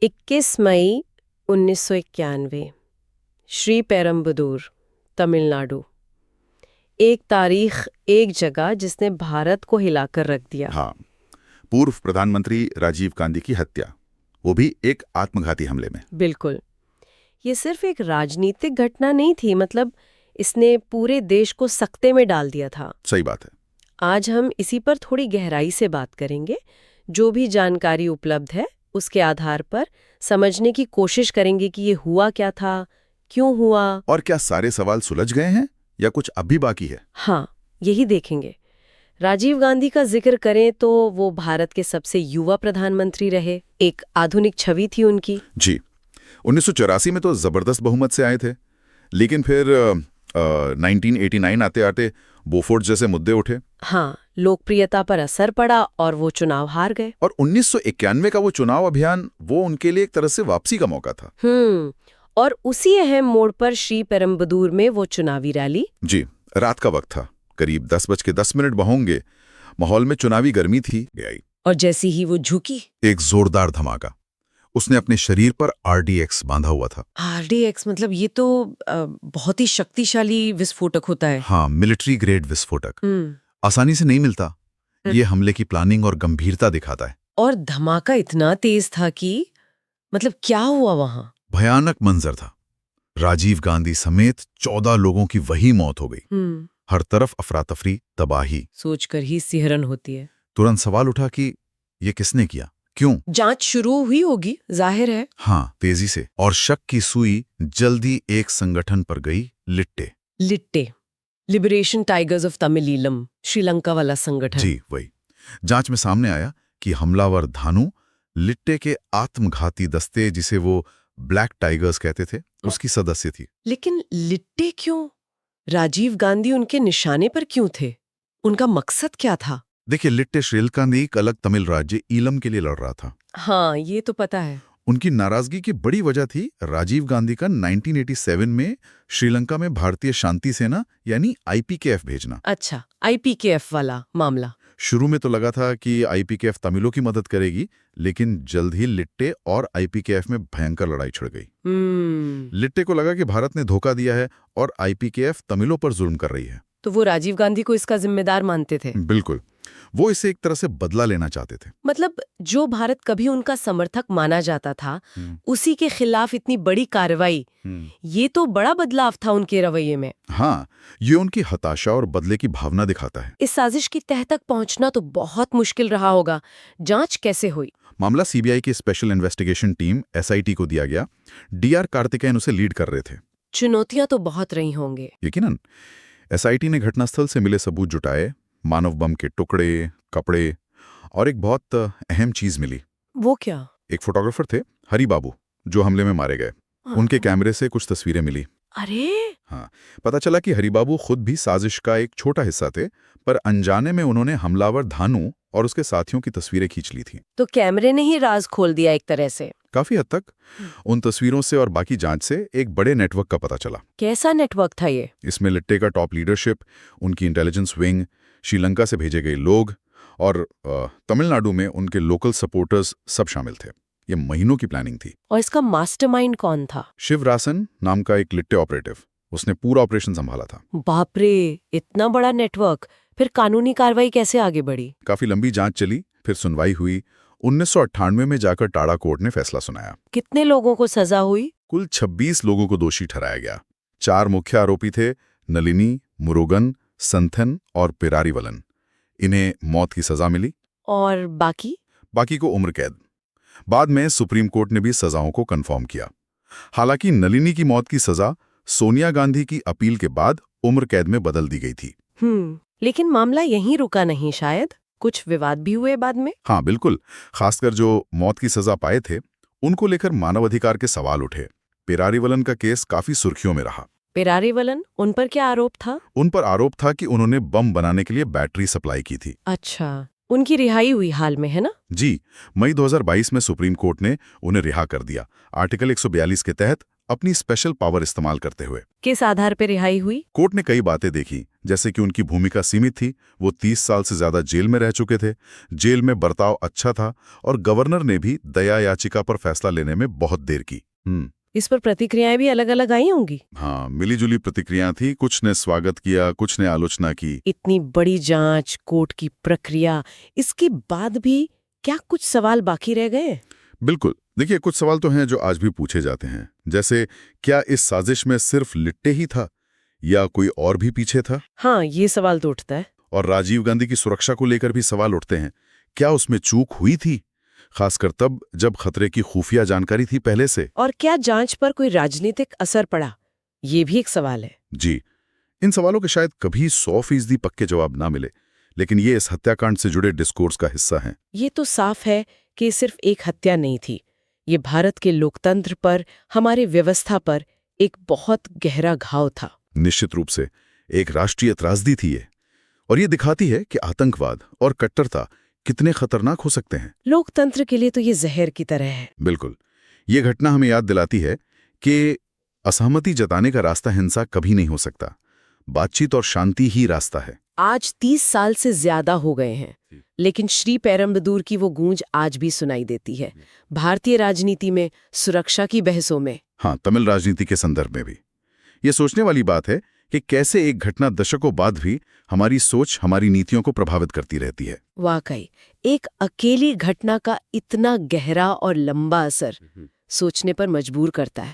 21 मई 1991 श्री पेरम्बदूर, तमिलनाडु। एक तारीख, एक जगह जिसने भारत को हिलाकर रख दिया। हाँ, पूर्व प्रधानमंत्री राजीव गांधी की हत्या, वो भी एक आत्मघाती हमले में। बिल्कुल। ये सिर्फ एक राजनीतिक घटना नहीं थी, मतलब इसने पूरे देश को सकते में डाल दिया था। सही बात है। आज हम इसी पर थोड़ी गहराई से बात करेंगे। जो भी जानकारी उपलब्ध है उसके आधार पर समझने की कोशिश करेंगे कि ये हुआ क्या था, क्यों हुआ, और क्या सारे सवाल सुलझ गए हैं या कुछ अब भी बाकी है? हाँ, यही देखेंगे। राजीव गांधी का जिक्र करें तो वो भारत के सबसे युवा प्रधानमंत्री रहे। एक आधुनिक छवि थी उनकी। जी, 1984 में तो जबरदस्त बहुमत से आए थे, लेकिन फिर 1989 आते आते बोफोर्स जैसे मुद्दे उठे। हाँ, लोकप्रियता पर असर पड़ा और वो चुनाव हार गए। और 1991 का वो चुनाव अभियान, वो उनके लिए एक तरह से वापसी का मौका था। और उसी अहम मोड़ पर श्री पेरम्बदूर में वो चुनावी रैली। जी, रात का वक्त था, करीब 10:10 होंगे। माहौल में चुनावी गर्मी थी। और जैसी ही वो झुकी, एक जोरदार धमाका। उसने अपने शरीर पर RDX बांधा हुआ था। RDX मतलब ये तो बहुत ही शक्तिशाली विस्फोटक होता है। हाँ, मिलिट्री ग्रेड विस्फोटक। आसानी से नहीं मिलता। ये हमले की प्लानिंग और गंभीरता दिखाता है। और धमाका इतना तेज था कि मतलब क्या हुआ वहां? भयानक मंजर था। राजीव गांधी समेत 14 लोगों की वही मौत हो गई। हर तरफ अफरा तफरी, तबाही। सोचकर ही सिहरन होती है। तुरंत सवाल उठा कि ये किसने किया, क्यों? जांच शुरू हुई होगी, जाहिर है। हाँ, तेजी से। और शक की सुई जल्दी एक संगठन पर गई, लिट्टे। लिबरेशन टाइगर्स ऑफ तमिलीलम, श्रीलंका वाला संगठन। जी, वही। जांच में सामने आया कि हमलावर धानु लिट्टे के आत्मघाती दस्ते, जिसे वो ब्लैक टाइगर्स कहते थे, उसकी सदस्य थी। लेकिन लिट्टे क्यों? राजीव गांधी उनके निशाने पर क्यों थे? उनका मकसद क्या था? देखिए, लिट्टे श्रीलंका में एक अलग तमिल राज्य ईलम के लिए लड़ रहा था। हाँ, ये तो पता है। उनकी नाराजगी की बड़ी वजह थी राजीव गांधी का 1987 में श्रीलंका में भारतीय शांति सेना यानी IPKF भेजना। अच्छा, IPKF वाला मामला। शुरू में तो लगा था कि IPKF तमिलों की मदद करेगी, लेकिन जल्द ही लिट्टे और IPKF में भयंकर लड़ाई छिड़ गई। लिट्टे को लगा कि भारत ने धोखा दिया है और IPKF तमिलों पर जुल्म कर रही है। तो वो राजीव गांधी को इसका जिम्मेदार मानते थे। बिल्कुल, वो इसे एक तरह से बदला लेना चाहते थे। मतलब जो भारत कभी उनका समर्थक माना जाता था, उसी के खिलाफ इतनी बड़ी कार्रवाई, ये तो बड़ा बदलाव था उनके रवैये में। हाँ, ये उनकी हताशा और बदले की भावना दिखाता है। इस साजिश की तह तक पहुंचना तो बहुत मुश्किल रहा होगा। जांच कैसे हुई? मामला CBI की स्पेशल इन्वेस्टिगेशन टीम SIT को दिया गया। DR कार्तिकेयन उसे लीड कर रहे थे। चुनौतियां तो बहुत रही होंगे। यकीनन। SIT ने घटनास्थल से मिले सबूत जुटाए, मानव बम के टुकड़े, कपड़े, और एक बहुत अहम चीज मिली। वो क्या? एक फोटोग्राफर थे, हरी बाबू, जो हमले में मारे गए। उनके कैमरे से कुछ तस्वीरें मिली। अरे! हाँ, पता चला कि हरिबाबू खुद भी साजिश का एक छोटा हिस्सा थे, पर अनजाने में उन्होंने हमलावर धानु और उसके साथियों की तस्वीरें खींच ली थी। तो कैमरे ने ही राज खोल दिया एक तरह से। काफी हद तक। उन तस्वीरों से और बाकी जांच से एक बड़े नेटवर्क का पता चला। कैसा नेटवर्क था ये? इसमें लिट्टे का टॉप लीडरशिप, उनकी इंटेलिजेंस विंग, श्रीलंका से भेजे गए लोग और तमिलनाडु में उनके लोकल सपोर्टर्स सब शामिल थे। ये महीनों की प्लानिंग थी। और इसका मास्टरमाइंड कौन था? शिवरासन नाम का एक लिट्टे ऑपरेटिव, उसने पूरा ऑपरेशन संभाला था। बाप रे, इतना बड़ा नेटवर्क! फिर कानूनी कार्रवाई कैसे आगे बढ़ी? काफी लंबी जांच चली, फिर सुनवाई हुई। 1998 में जाकर टाड़ा कोर्ट ने फैसला सुनाया। कितने लोगों को सजा हुई? कुल 26 लोगों को दोषी ठहराया गया। 4 मुख्य आरोपी थे, नलिनी, मुरुगन, संथन और पेरारीवलन। इन्हें मौत की सजा मिली। और बाकी को उम्र कैद। बाद में सुप्रीम कोर्ट ने भी सजाओं को कंफर्म किया। हालांकि नलिनी की मौत की सजा सोनिया गांधी की अपील के बाद उम्र कैद में बदल दी गई थी। लेकिन मामला यहीं रुका नहीं, शायद कुछ विवाद भी हुए बाद में। हाँ, बिल्कुल। खासकर जो मौत की सजा पाए थे, उनको लेकर मानवाधिकार के सवाल उठे। पेरारीवलन का केस काफी सुर्खियों में रहा। पेरारीवलन, उन पर क्या आरोप था? उन पर आरोप था कि उन्होंने बम बनाने के लिए बैटरी सप्लाई की थी। अच्छा, उनकी रिहाई हुई हाल में, है ना? जी, मई 2022 में सुप्रीम कोर्ट ने उन्हें रिहा कर दिया, आर्टिकल 142 के तहत अपनी स्पेशल पावर इस्तेमाल करते हुए। किस आधार पर रिहाई हुई? कोर्ट ने कई बातें देखी, जैसे कि उनकी भूमिका सीमित थी, वो 30 साल से ज्यादा जेल में रह चुके थे, जेल में बर्ताव अच्छा था, और गवर्नर ने भी दया याचिका पर फैसला लेने में बहुत देर की। इस पर प्रतिक्रियाएं भी अलग अलग आई होंगी। हाँ, मिलीजुली प्रतिक्रिया थी, कुछ ने स्वागत किया, कुछ ने आलोचना की। इतनी बड़ी जांच, कोर्ट की प्रक्रिया, इसके बाद भी क्या कुछ सवाल बाकी रह गए? बिल्कुल। देखिए, कुछ सवाल तो हैं जो आज भी पूछे जाते हैं, जैसे क्या इस साजिश में सिर्फ लिट्टे ही था या कोई और भी पीछे था? हाँ, ये सवाल तो उठता है। और राजीव गांधी की सुरक्षा को लेकर भी सवाल उठते हैं, क्या उसमें चूक हुई थी, खासकर तब जब खतरे की खुफिया जानकारी थी पहले से? और क्या जांच पर कोई राजनीतिक असर पड़ा, ये भी एक सवाल है। जी, इन सवालों के शायद कभी 100% पक्के जवाब ना मिले, लेकिन ये इस हत्याकांड से जुड़े डिस्कोर्स का हिस्सा हैं। ये तो साफ है कि सिर्फ एक हत्या नहीं थी, ये भारत के लोकतंत्र पर, हमारे व्यवस्था पर एक बहुत गहरा घाव था। निश्चित रूप से एक राष्ट्रीय त्रासदी थी ये, और ये दिखाती है कि आतंकवाद और कट्टरता कितने खतरनाक हो सकते हैं। लोकतंत्र के लिए तो ये जहर की तरह है। बिल्कुल। ये घटना हमें याद दिलाती है कि असहमति जताने का रास्ता हिंसा कभी नहीं हो सकता, बातचीत और शांति ही रास्ता है। आज 30 साल से ज्यादा हो गए हैं, लेकिन श्री पेरम्बदूर की वो गूंज आज भी सुनाई देती है, भारतीय राजनीति में, सुरक्षा की बहसों में। हाँ, तमिल राजनीति के संदर्भ में भी। ये सोचने वाली बात है कि कैसे एक घटना दशकों बाद भी हमारी सोच, हमारी नीतियों को प्रभावित करती रहती है। वाकई, एक अकेली घटना का इतना गहरा और लंबा असर सोचने पर मजबूर करता है।